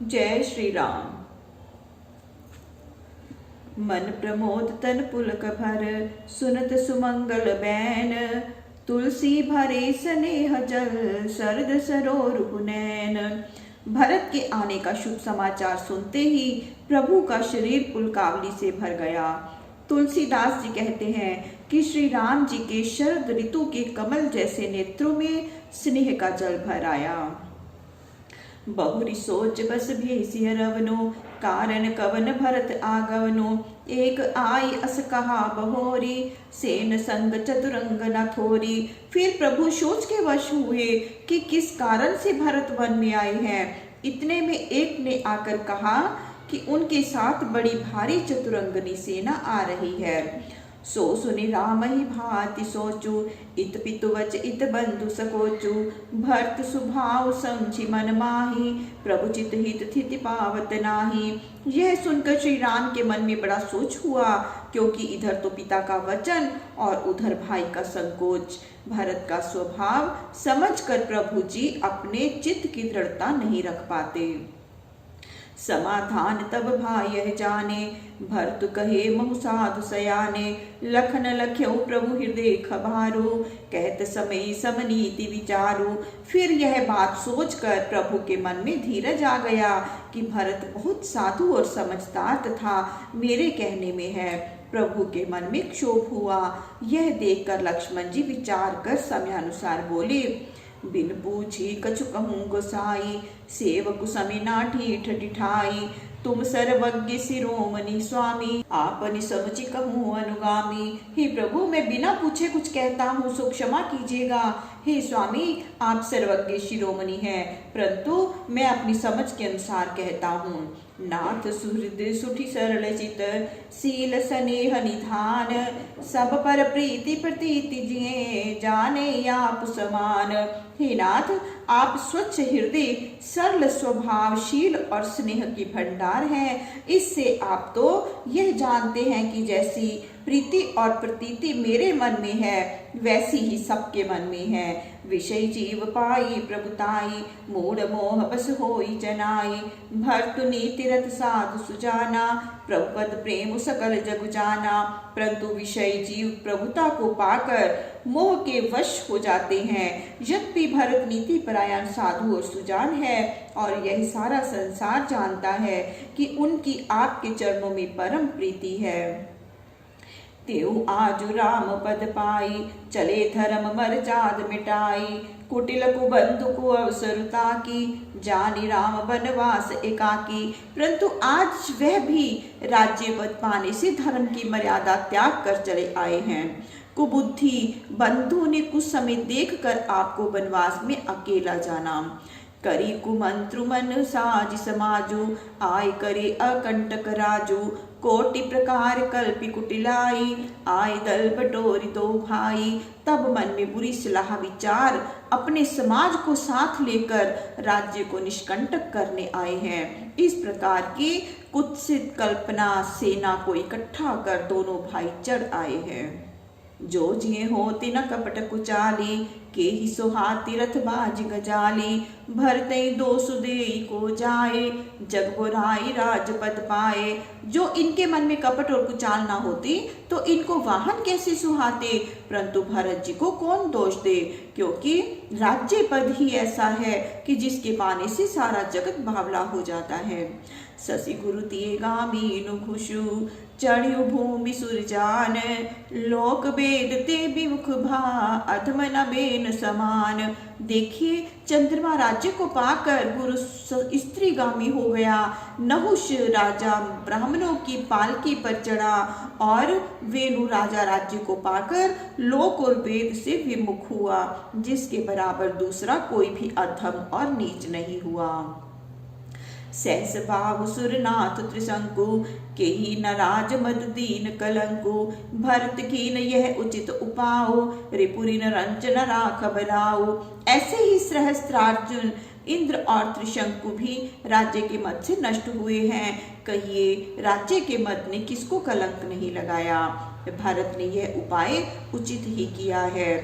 जय श्री राम। मन प्रमोद तन पुलक भर, सुनत सुमंगल बैन। तुलसी भरे स्नेह जल, शरद सरोरुह नैन। भरत के आने का शुभ समाचार सुनते ही प्रभु का शरीर पुलकावली से भर गया। तुलसीदास जी कहते हैं कि श्री राम जी के शरद ऋतु के कमल जैसे नेत्रों में स्नेह का जल भर आया। बहुरी सोच बस भेसिय रवनो, कारण कवन भरत आगवनो। एक आई अस कहा बहोरी, सेन संग चतुरंग न थोरी। फिर प्रभु सोच के वश हुए कि किस कारण से भरत वन में आए हैं। इतने में एक ने आकर कहा कि उनके साथ बड़ी भारी चतुरंगनी सेना आ रही है। सो सुनि राम ही भांति सोचू, इत पितुवच इत बंधु सकोचू। भरत सुभाव समझि मन माही, प्रभु चित हित थिति पावत नाही। यह सुनकर श्री राम के मन में बड़ा सोच हुआ, क्योंकि इधर तो पिता का वचन और उधर भाई का संकोच। भरत का स्वभाव समझकर प्रभु जी अपने चित्त की दृढ़ता नहीं रख पाते। समाधान तब भाई जाने, भरत कहे महु साधु सयाने। लखन लख्यऊ प्रभु हृदय खबारो, कहत समय समनीति विचारो। फिर यह बात सोचकर प्रभु के मन में धीरज आ गया कि भरत बहुत साधु और समझदार तथा मेरे कहने में है। प्रभु के मन में क्षोभ हुआ। यह देखकर लक्ष्मण जी विचार कर समयानुसार बोले, बिन पूछी कछु कहूँ गोसाई, सेवक समी नाठी ठिठाई। तुम सर्वज्ञ शिरोमणि स्वामी, आपनि समझि कहूँ अनुगामी। हे प्रभु, मैं बिना पूछे कुछ कहता हूँ, सो क्षमा कीजिएगा। हे स्वामी, आप सर्वज्ञ शिरोमणि हैं, परंतु मैं अपनी समझ के अनुसार कहता हूँ। नाथ सुहृद सुठी सरल चित, सील स्नेह निधान। सब पर प्रीति प्रतीति जिए, जाने आप समान। हे नाथ, आप स्वच्छ हृदय, सरल स्वभावशील और स्नेह की भंडार हैं। इससे आप तो यह जानते हैं कि जैसी प्रीति और प्रतीति मेरे मन में है, वैसी ही सबके मन में है। विषय जीव पाई प्रभुताई, मूढ़ मोह बस होई जनाई। भरतु नीति रत साधु सुजाना, प्रभुपद प्रेम सकल जग जाना। परंतु विषय जीव प्रभुता को पाकर मोह के वश हो जाते हैं। यद्यपि भरत नीति परायण साधु और सुजान है, और यह सारा संसार जानता है कि उनकी आपके चरणों में परम प्रीति है। तेऊ आजु राम पद पाई, चले धर्म मर्जाद मिटाई। कुटिल कुबंधु को अवसरुता की, जानी राम बनवास एकाकी। परंतु आज वह भी राज्य पद पाने से धर्म की मर्यादा त्याग कर चले आए हैं। कुबुद्धि बंधु ने कुछ समय देखकर आपको वनवास में अकेला जाना। करी कुमंत्रु मन साज समाजु, आय करे अकंटक राजू। कोटि प्रकार कल्पि कुटिलाई, आय दल बटोरी दो भाई। तब मन में बुरी सलाह विचार अपने समाज को साथ लेकर राज्य को निष्कंटक करने आए हैं। इस प्रकार की कुत्सित कल्पना सेना को इकट्ठा कर दोनों भाई चढ़ आए हैं। जो जिए होती न कपट कुचाली, के ही सोहाती रथ बाज गजाली। भरतई दो सुदेई को जाए, जग बुराई राजपद पाए। जो इनके मन में कपट और कुचाल ना होती तो इनको वाहन कैसे सुहाते। परंतु भरत जी को कौन दोष दे, क्योंकि राज्य पद ही ऐसा है कि जिसके पाने से सारा जगत बावला हो जाता है। शशि गुरु तिये गामीनु खुशु, चढ़ियु भूमि सुरजान। लोक वेद ते विमुख भा, अधम न बेन समान। देखिए, चंद्रमा राज्य को पाकर गुरु स्त्रीगामी हो गया। नहुष राजा ब्राह्मणों की पालकी पर चढ़ा, और वेणु राजा राज्य को पाकर लोक और वेद से विमुख हुआ। जिसके बराबर दूसरा कोई भी अधम और नीच नहीं हुआ। सहस भाव सुरनाथ त्रिशंकु, के ही नराज मद दीन कलंकु। भरत कीन यह उचित उपाओ, रिपुरी न रंजन राख बनाओ। ऐसे ही सहस्त्रार्जुन, इंद्र और त्रिशंकु भी राज्य के मद से नष्ट हुए हैं। कहिए, राज्य के मद ने किसको कलंक नहीं लगाया। भारत ने यह उपाय उचित ही किया है।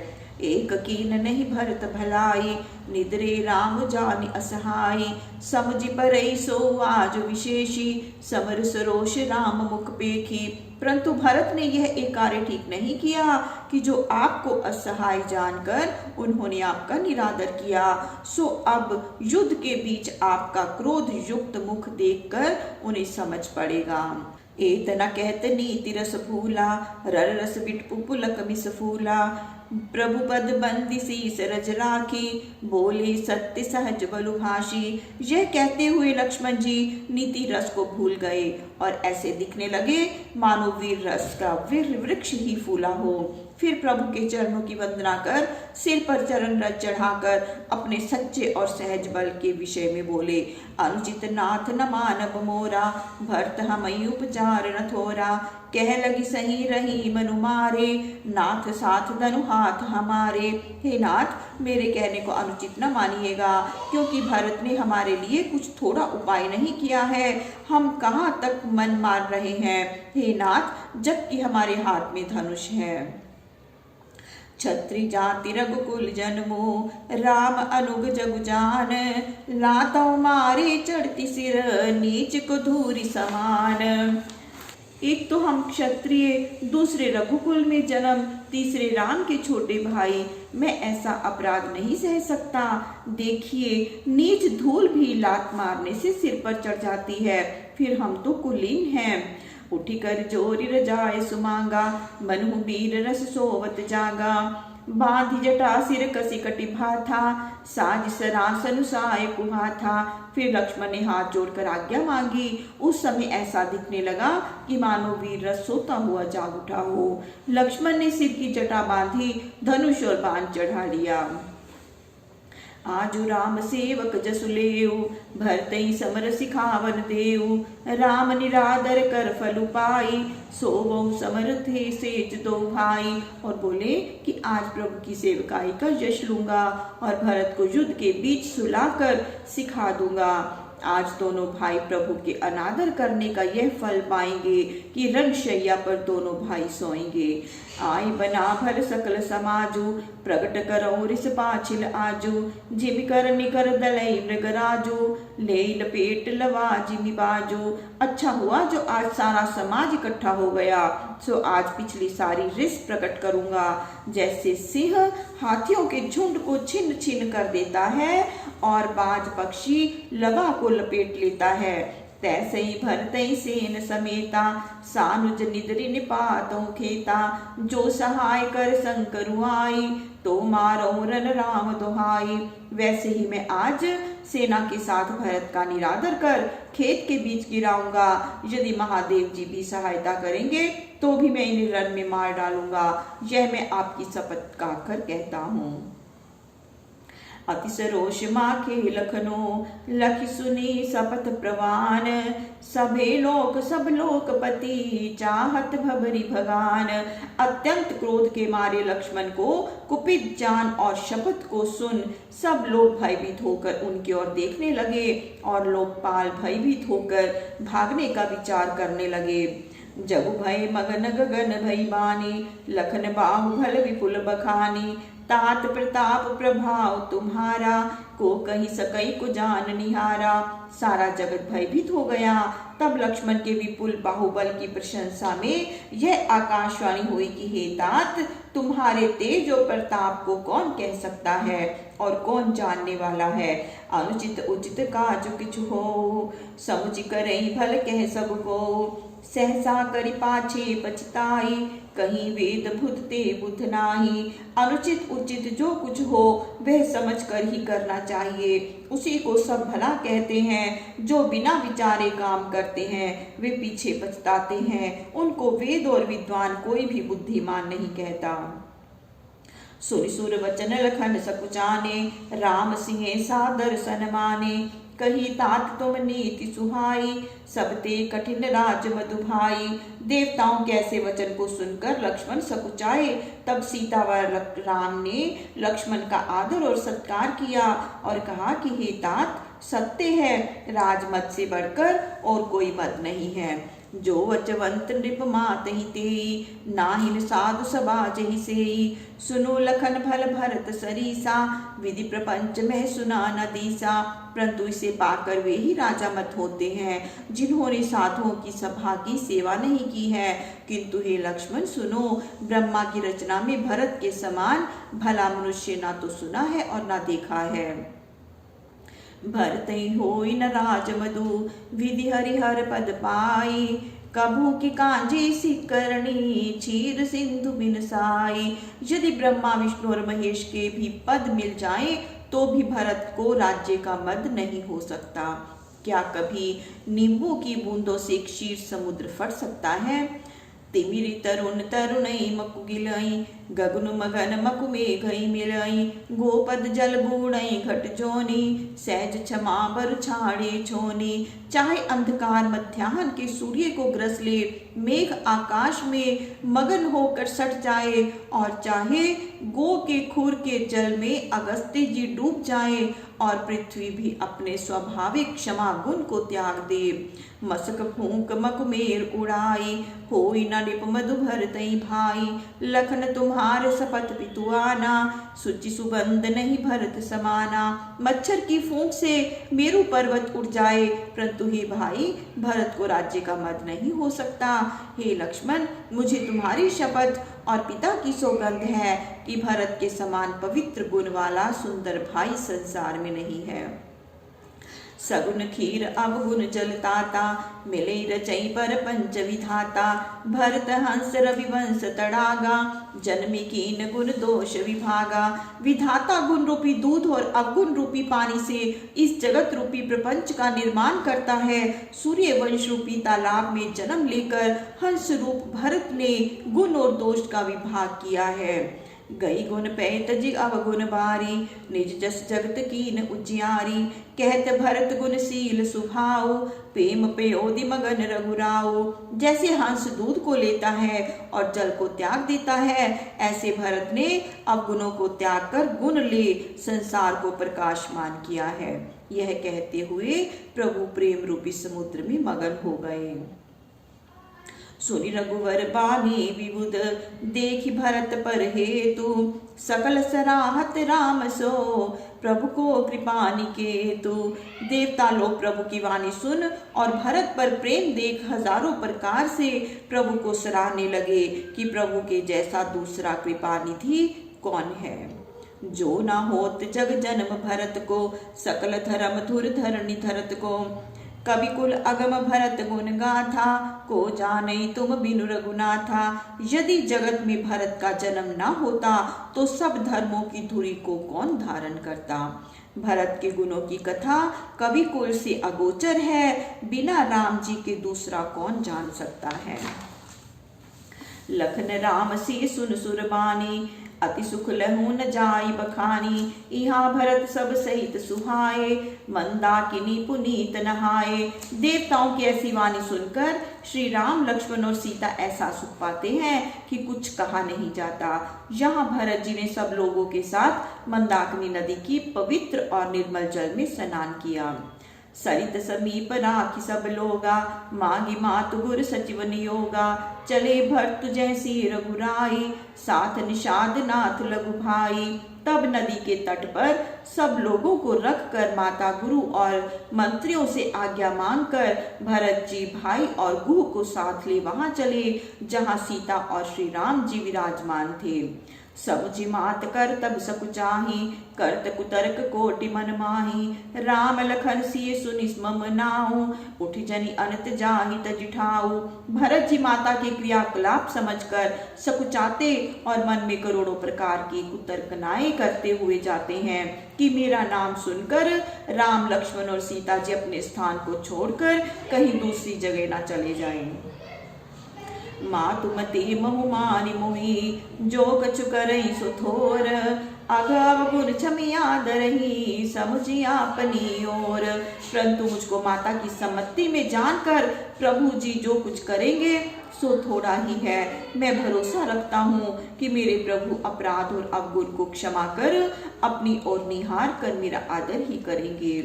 एक कीन नहीं भरत भलाई, निद्रे राम जानि असहाई। समझि परई सो आज विशेषी, समर सरोष राम मुख पेखी। परंतु भरत ने यह एक कार्य ठीक नहीं किया कि जो आपको असहाय जानकर उन्होंने आपका निरादर किया। सो अब युद्ध के बीच आपका क्रोध युक्त मुख देखकर उन्हें समझ पड़ेगा। एतना कहत नीति रस भूला, रर रस बिटपु पुलक मिस फूला। प्रभु पद बंदी शीस रज राखी, बोले सत्य सहज बलु भाषी। यह कहते हुए लक्ष्मण जी नीति रस को भूल गए और ऐसे दिखने लगे मानो वीर रस का वीर वृक्ष ही फूला हो। फिर प्रभु के चरणों की वंदना कर सिर पर चरण रज चढ़ाकर अपने सच्चे और सहज बल के विषय में बोले, अनुचित नाथ न मानव मोरा, भरत हमई उपचार न थोरा। कह लगी सही रही मनु मारे, नाथ साथ धनु हाथ हमारे। हे नाथ, मेरे कहने को अनुचित न मानिएगा, क्योंकि भरत ने हमारे लिए कुछ थोड़ा उपाय नहीं किया है। हम कहाँ तक मन मार रहे हैं हे नाथ, जबकि हमारे हाथ में धनुष है। छत्री जाति रघुकुल जन्मो, राम अनुग जगु जान। लातों मारे चढ़ती सिर, नीच को धूरी समान। एक तो हम क्षत्रिय, दूसरे रघुकुल में जन्म, तीसरे राम के छोटे भाई। मैं ऐसा अपराध नहीं सह सकता। देखिए, नीच धूल भी लात मारने से सिर पर चढ़ जाती है, फिर हम तो कुलीन हैं। उठी कर जोरी रजाए सुमांगा, मनहु वीर रस सोवत जागा। बांधी जटा सिर कसी कटि भाथा, साज सरासन साय कुहा था। फिर लक्ष्मण ने हाथ जोड़कर आज्ञा मांगी। उस समय ऐसा दिखने लगा कि मानो वीर रस सोता हुआ जाग उठा हो। लक्ष्मण ने सिर की जटा बांधी, धनुष और बाण चढ़ा लिया। आजु राम सेवक जसु लेऊ, भरतई समर सिखावन देऊ। राम निरादर कर फलु पाई, सो बहु समर थे सेज दो भाई। और बोले कि आज प्रभु की सेवकाई का यश लूंगा और भरत को युद्ध के बीच सुलाकर सिखा दूंगा। आज दोनों भाई प्रभु के अनादर करने का यह फल पाएंगे कि रणशैया पर दोनों भाई सोएंगे। आई बना भर सकल समाजू, प्रगट करो रिस पाछिल आजू। जिम कर निकर दलई मृगराजू, ले लपेट लवा जिमि बाजू। अच्छा हुआ जो आज सारा समाज इकट्ठा हो गया, सो आज पिछली सारी रिस प्रकट करूंगा। जैसे सिंह हाथियों के झुंड को छिन्न छिन्न कर देता है और बाज पक्षी लवा को लपेट लेता है, तैसे ही भरतई सेन समेता। सानुज निद्रि निपातों खेता, जो सहाय कर शंकरु आई। तो मारो रन राम दुहाई। वैसे ही मैं आज सेना के साथ भरत का निरादर कर खेत के बीच गिराऊंगा। यदि महादेव जी भी सहायता करेंगे तो भी मैं इन्हें रण में मार डालूंगा। यह मैं आपकी शपथ खाकर कहता हूँ। अति सरोष माखे लखनो, लखि सुनी शपथ प्रवान। सभे लोक सब लोकपति, चाहत भबरी भगान। अत्यंत क्रोध के मारे लक्ष्मण को कुपित जान और शपथ को सुन सब लोग भयभीत होकर उनकी ओर देखने लगे और लोकपाल भयभीत होकर भागने का विचार करने लगे। जगु भय मगन गगन भई बानी, लखन बाहुबल विपुल बखानी। तात प्रताप प्रभाव तुम्हारा, को कही सकई को जान निहारा। सारा जगत भयभीत हो गया। तब लक्ष्मण के विपुल बाहुबल की प्रशंसा में यह आकाशवाणी हुई कि हे तात, तुम्हारे तेज और प्रताप को कौन कह सकता है और कौन जानने वाला है। अनुचित उचित काज किछु हो, समुचि करई भल कह सबको। सहसा करि पाछे पछताई, कहीं वेद भूतते बुध नाही। अनुचित उचित जो कुछ हो वह समझ कर ही करना चाहिए। उसी को सब भला कहते हैं। जो बिना विचारे काम करते हैं वे पीछे पछताते हैं। उनको वेद और विद्वान कोई भी बुद्धिमान नहीं कहता। सुर सुर वचन लखन सकुचाने, राम सिंह सादर सन माने। कही तात तुम नीति सुहाई, सबते कठिन राज मधु भाई। देवताओं के ऐसे वचन को सुनकर लक्ष्मण सकुचाए। तब सीता व राम ने लक्ष्मण का आदर और सत्कार किया और कहा कि हे तात, सत्य है, राजमत से बढ़कर और कोई मत नहीं है। जो वचवंत नृप मात ही तेई, नाहिन साधु सभा जहि सेई। सुनो लखन भल भरत सरीसा, विधि प्रपंच में सुना न दीसा। परंतु इसे पाकर वे ही राजा मत होते हैं जिन्होंने साधुओं की सभा की सेवा नहीं की है। किंतु हे लक्ष्मण सुनो, ब्रह्मा की रचना में भरत के समान भला मनुष्य ना तो सुना है और ना देखा है। भरत होई न राज मधु, विधि हरिहर पद पाई। कभू की कांजी सिकरणी, क्षीर सिंधु बिन साई। यदि ब्रह्मा विष्णु और महेश के भी पद मिल जाएं तो भी भरत को राज्य का मद नहीं हो सकता। क्या कभी नींबू की बूंदों से क्षीर समुद्र फट सकता है? तिमिरी तरुण तरुणई मकु गिलई, गगन मगन मकु मेघई मिलई। गोपद जल बूढ़ई घट जोनी, सहज क्षमा बर छाड़े छोनी। चाहे अंधकार मध्याह्न के सूर्य को ग्रस ले, मेघ आकाश में मगन होकर सट जाए, और चाहे गो के खुर के जल में अगस्त्य जी डूब जाए, और पृथ्वी भी अपने स्वाभाविक क्षमा गुण को त्याग दे। मसक फूंक मकुमेर उड़ाई, होई न निप मधु भरतई भाई। लखन तुम्हार सपत पितुआना, सुचि सुगंध नहीं भरत समाना। मच्छर की फूंक से मेरु पर्वत उड़ जाए, परंतु हे भाई भरत को राज्य का मद नहीं हो सकता। हे लक्ष्मण, मुझे तुम्हारी शपथ और पिता की सौगंध है कि भरत के समान पवित्र गुण वाला सुंदर भाई संसार में नहीं है। सगुन खीर अवगुण जलताता, मिले रचई पर पंच विधाता। भरत हंस रविवंश तड़ागा, जन्मी कीन गुण दोष विभागा। विधाता गुण रूपी दूध और अवगुण रूपी पानी से इस जगत रूपी प्रपंच का निर्माण करता है। सूर्य वंश रूपी तालाब में जन्म लेकर हंस रूप भरत ने गुण और दोष का विभाग किया है। गई गुण पैत जी अवगुण बारी, निज जस जगत कीन उजियारी। कहत भरत गुण सील सुभाओ, प्रेम पयोदि मगन रघुराओ। जैसे हंस दूध को लेता है और जल को त्याग देता है, ऐसे भरत ने अवगुणों को त्याग कर गुण ले संसार को प्रकाशमान किया है। यह कहते हुए प्रभु प्रेम रूपी समुद्र में मगन हो गए। सुनि रघुवर बानी विबुध, देखि भरत पर हेतु। सकल सराहत राम सो, प्रभु को कृपा निकेतु। देवता लोग प्रभु की वाणी सुन और भरत पर प्रेम देख हजारों प्रकार से प्रभु को सराहने लगे कि प्रभु के जैसा दूसरा कृपा निधि कौन है। जो ना होत जग जन्म भरत को, सकल धर्म धुर धरणी धरत को। कवि कुल अगम भरत गुण गाथा, को जाने तुम बिनु रघुनाथा। यदि जगत में भरत का जन्म ना होता तो सब धर्मों की धुरी को कौन धारण करता। भरत के गुणों की कथा कवि कुल से अगोचर है, बिना राम जी के दूसरा कौन जान सकता है। लखन राम से सुन सुरबानी, अति सुख लहू न जाई बखानी। यहाँ भरत सब सहित सुहाए, मंदाकिनी पुनीत नहाए। देवताओं की ऐसी वाणी सुनकर श्री राम लक्ष्मण और सीता ऐसा सुख पाते हैं कि कुछ कहा नहीं जाता। यहाँ भरत जी ने सब लोगों के साथ मंदाकिनी नदी की पवित्र और निर्मल जल में स्नान किया। सरित समीप राखी सब लोगा, मांगी मातु गुर सचिव नियोगा। चले भरत जैसी रघुराई, साथ निषाद नाथ लघु भाई। तब नदी के तट पर सब लोगों को रखकर माता गुरु और मंत्रियों से आज्ञा मांगकर भरत जी भाई और गुह को साथ ले वहां चले जहां सीता और श्री राम जी विराजमान थे। समुझि मात कर तब सकुचाही, करत कुतर्क कोटि मन माही। राम लखन सिय सुनि मम नाऊ, उठ जनि अनत जाहि तजि ठाऊ। भरत जी माता के क्रियाकलाप समझकर सकुचाते और मन में करोड़ों प्रकार की कुतर्कनाएं करते हुए जाते हैं कि मेरा नाम सुनकर राम लक्ष्मण और सीता जी अपने स्थान को छोड़कर कहीं दूसरी जगह ना चले जाएं। मातु मति महु मानि मोहि, जो कछु करई सो थोर। अगव गुण छमिया दरही, समझी अपनी ओर। परंतु मुझको माता की सम्मति में जानकर प्रभु जी जो कुछ करेंगे सो थोड़ा ही है। मैं भरोसा रखता हूँ कि मेरे प्रभु अपराध और अवगुण को क्षमा कर अपनी ओर निहार कर मेरा आदर ही करेंगे।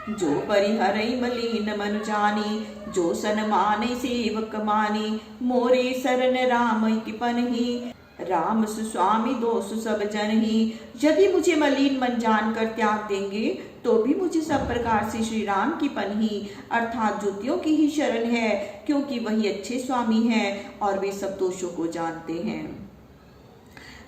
जो परिहरई मलिन मन जानी, जो सन्मानै सेवक मानी, मोरे शरण राम की राम सुस्वामी दोष सब जन ही। यदि मुझे मलिन मन जानकर त्याग देंगे तो भी मुझे सब प्रकार से श्री राम की पनही अर्थात ज्योतियों की ही शरण है, क्योंकि वही अच्छे स्वामी हैं और वे सब दोषों को जानते हैं।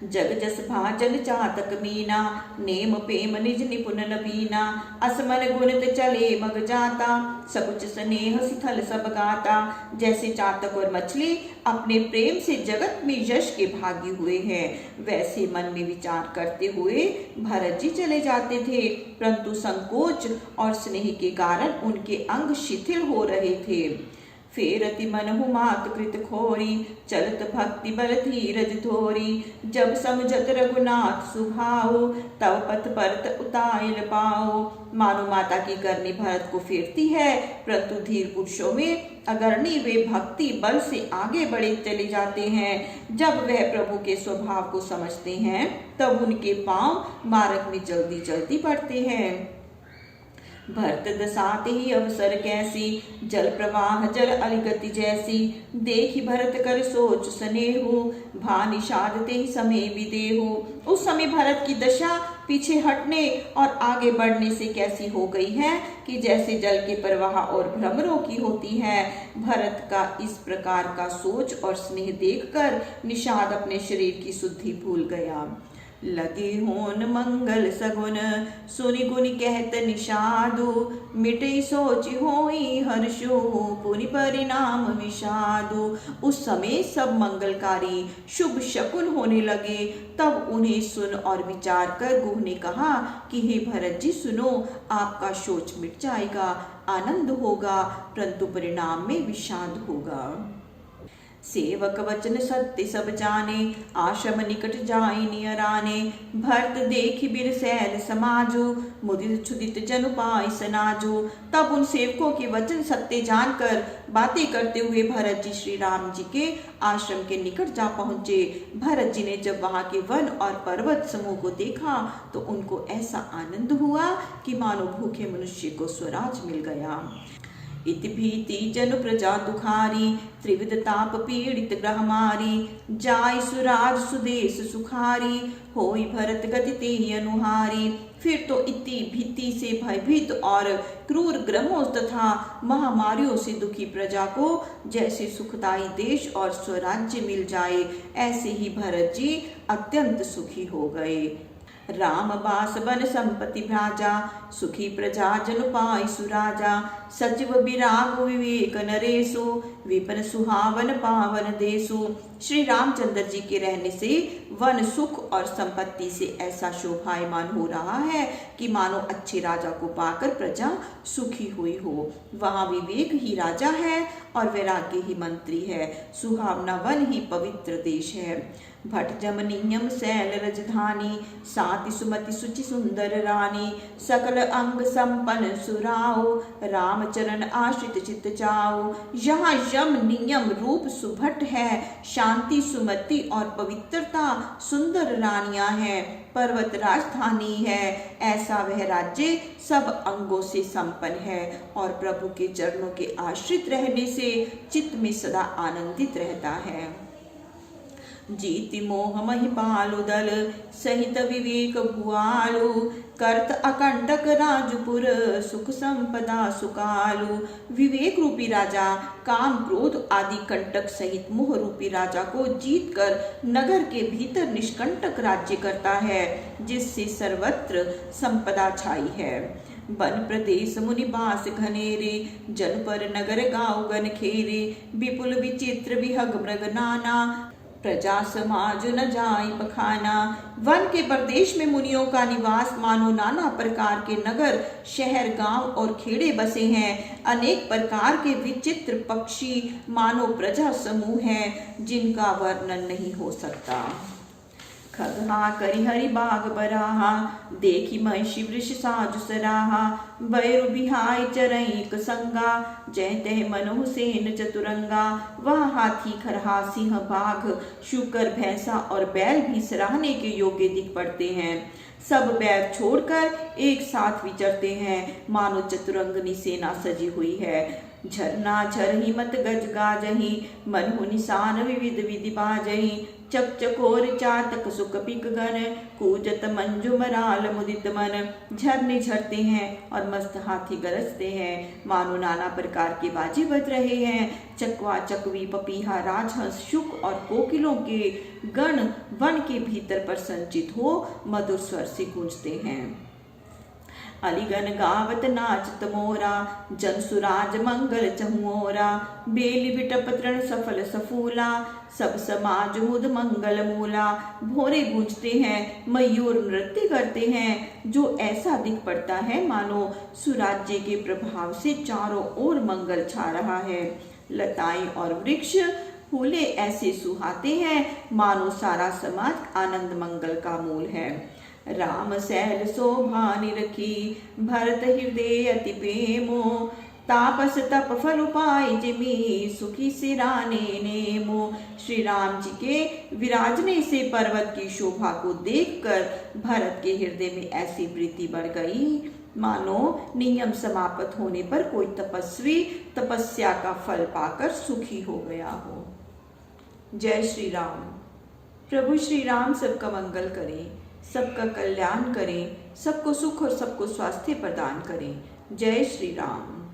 जग जस भाजन चातक मीना, नेम पेम निज निपुण नबीना, असमन गुणत चले मग जाता, सकुच स्नेह सिथल सब गाता। जैसे चातक और मछली अपने प्रेम से जगत में यश के भागी हुए हैं, वैसे मन में विचार करते हुए भरत जी चले जाते थे, परंतु संकोच और स्नेह के कारण उनके अंग शिथिल हो रहे थे। फेरति मन हुमात कृत खोरी, चलत भक्ति बल धीरज धोरी। जब समझत रघुनाथ सुभाओ, तब पथ परत उताइल पाओ। मानो माता की करनी भरत को फेरती है, परंतु धीर पुरुषों में अग्रणी वे भक्ति बल से आगे बढ़े चले जाते हैं। जब वह प्रभु के स्वभाव को समझते हैं, तब उनके पांव मार्ग में जल्दी जल्दी बढ़ते हैं। भरत दसाते ही अवसर कैसी, जल प्रवाह जल अलिगति जैसी। देखी भरत कर सोच स्नेहु, भानि साधते ही समय विदेहु। उस समय भरत की दशा पीछे हटने और आगे बढ़ने से कैसी हो गई है कि जैसे जल के प्रवाह और भ्रमरों की होती है। भरत का इस प्रकार का सोच और स्नेह देखकर निषाद अपने शरीर की शुद्धि भूल गया। लगे होन मंगल सगुन, सुनि गुनि कहत निषादु। मिटे सोच होई हर्षो, पुनि परिणाम विषादु। उस समय सब मंगलकारी शुभ शकुन होने लगे। तब उन्हें सुन और विचार कर गुह ने कहा कि हे भरत जी सुनो, आपका शोच मिट जाएगा, आनंद होगा, परंतु परिणाम में विषाद होगा। सेवक वचन सत्य सब जाने, आश्रम निकट जाई नियराने। भरत देखि बिर सैल समाजो, मुदित क्षुदित जनु पाई सनाजो। तब उन सेवकों के वचन सत्य जानकर बातें करते हुए भरत जी श्री राम जी के आश्रम के निकट जा पहुंचे। भरत जी ने जब वहां के वन और पर्वत समूह को देखा तो उनको ऐसा आनंद हुआ कि मानो भूखे मनुष्य को स्वराज मिल गया। इति भीति जन प्रजा दुखारी, त्रिविध ताप पीड़ित ग्रह मारी। जाय सुराज सुदेश सुखारी, होई भरत गति तेहि अनुहारी। फिर तो इति भीति से भयभीत और क्रूर ग्रहों तथा महामारियों से दुखी प्रजा को जैसे सुखदायी देश और स्वराज्य मिल जाए, ऐसे ही भरत जी अत्यंत सुखी हो गए। राम बास बन संपत्ति भ्राजा, सुखी प्रजा जन पाई सुराजा। सचिव विराग विवेक नरेशु, विपन सुहावन पावन देशु। श्री रामचंद्र जी के रहने से वन सुख और संपत्ति से ऐसा शोभायमान हो रहा है कि मानो अच्छे राजा को पाकर प्रजा सुखी हुई हो। वहाँ विवेक ही राजा है और वैराग्य ही मंत्री है। सुहावना वन ही पवित्र देश है। भट जमनीयम शैल रजधानी, साति सुमति सुचि सुंदर रानी। सकल अंग संपन्न सुराओ, रामचरण आश्रित चित चाओ। यहाँ यम नियम रूप सुभट है, शांति सुमति और पवित्रता सुंदर रानियां हैं, पर्वत राजधानी है। ऐसा वह राज्य सब अंगों से संपन्न है और प्रभु के चरणों के आश्रित रहने से चित्त में सदा आनंदित रहता है। जीति मोह महिपालु दल, सहित विवेक भुआलु। करत अकंटक राजपुर, सुख संपदा सुकालु। विवेक रूपी राजा काम क्रोध आदि कंटक सहित मोह रूपी राजा को जीतकर नगर के भीतर निष्कंटक राज्य करता है, जिससे सर्वत्र संपदा छाई है। वन प्रदेश मुनिबास घनेरे, जन पर नगर गाँव गन खेरे। विपुल विचित्र विहग मृग नाना, प्रजा समाज न जाय बखाना। वन के प्रदेश में मुनियों का निवास मानो नाना प्रकार के नगर शहर गांव और खेड़े बसे हैं। अनेक प्रकार के विचित्र पक्षी मानो प्रजा समूह हैं, जिनका वर्णन नहीं हो सकता। खगहा करिहरि बाग बराहा, देखी महिषी वृष साजु सराहा। बैरु बिहाय चरैक संगा, जय तह मनु सेन चतुरंगा। वह हाथी खरहा सिंह बाघ शूकर भैंसा और बैल भी सराहने के योग्य दिख पड़ते हैं। सब बैर छोड़कर एक साथ विचरते हैं, मानो चतुरंगनी सेना सजी हुई है। झरना झरही मत गज गाजही, मन हो निशान विविध विधि बाजही। चक चकोर चातक सुख पिक गण, कूजत मंजू मराल मुदित मन। झरने झरते हैं और मस्त हाथी गरजते हैं, मानो नाना प्रकार के बाजे बज रहे हैं। चकवा चकवी पपीहा राजहंस शुक और कोकिलों के गण वन के भीतर पर संचित हो मधुर स्वर से गूंजते हैं। अलिगन गावत नाचत मोरा, जन सुराज मंगल चहुओरा। बेली बिटप तृण सफल सफूला, सब समाज मुद मंगल मूला। भोरे गूंजते हैं, मयूर नृत्य करते हैं, जो ऐसा दिख पड़ता है मानो सुराज्य के प्रभाव से चारों ओर मंगल छा रहा है। लताएं और वृक्ष फूले ऐसे सुहाते हैं, मानो सारा समाज आनंद मंगल का मूल है। राम सहल शोभा निरखी, भरत हृदय अति प्रेमो। तापस तप फल उपाय जिमि, सुखी सिराने नेमो। श्री राम जी के विराजने से पर्वत की शोभा को देखकर भरत के हृदय में ऐसी प्रीति बढ़ गई, मानो नियम समाप्त होने पर कोई तपस्वी तपस्या का फल पाकर सुखी हो गया हो। जय श्री राम। प्रभु श्री राम सबका मंगल करें, सबका कल्याण करें, सबको सुख और सबको स्वास्थ्य प्रदान करें। जय श्री राम।